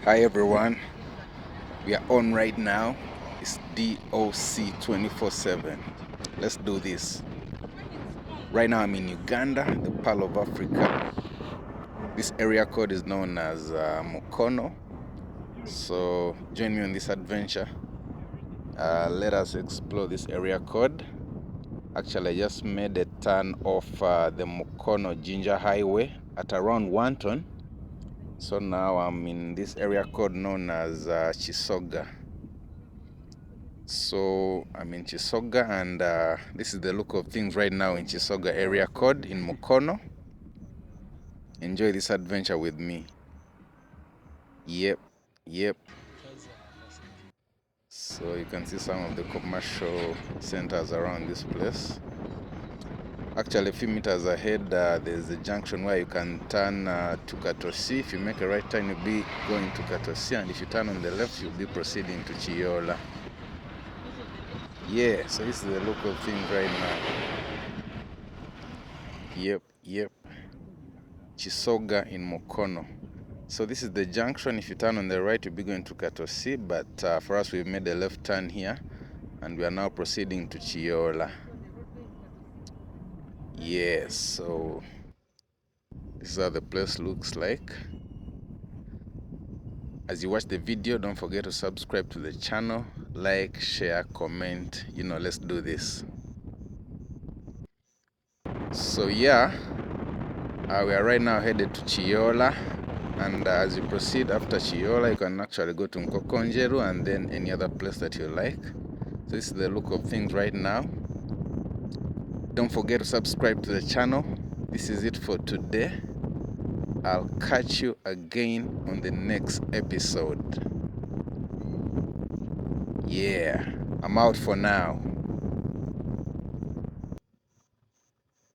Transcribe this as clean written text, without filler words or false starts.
Hi everyone, we are on right now. It's DOC 24/7. Let's do this. Right now I'm in Uganda, the Pearl of Africa. This area code is known as Mukono. So join me on this adventure. Let us explore this area code. Actually, I just made a turn off the Mukono Ginger Highway at around 1 ton. So now I'm in this area code known as Kisoga. So I'm in Kisoga, and this is the look of things right now in Kisoga area code in Mukono. Enjoy this adventure with me. Yep. So you can see some of the commercial centers around this place. Actually, a few meters ahead, there's a junction where you can turn to Katosi. If you make a right turn, you'll be going to Katosi, and if you turn on the left, you'll be proceeding to KIYOOLA. Yeah, so this is the look of things right now. Yep. Kisoga in Mukono. So this is the junction. If you turn on the right, you'll be going to Katosi, but for us, we've made a left turn here, and we are now proceeding to KIYOOLA. Yes, so this is how the place looks like. As you watch the video, don't forget to subscribe to the channel, like, share, comment. Let's do this. So yeah, we are right now headed to KIYOOLA, and as you proceed after KIYOOLA, you can actually go to Nkokonjeru and then any other place that you like. So this is the look of things right now. Don't forget to subscribe to the channel. This is it for today. I'll catch you again on the next episode. Yeah, I'm out for now.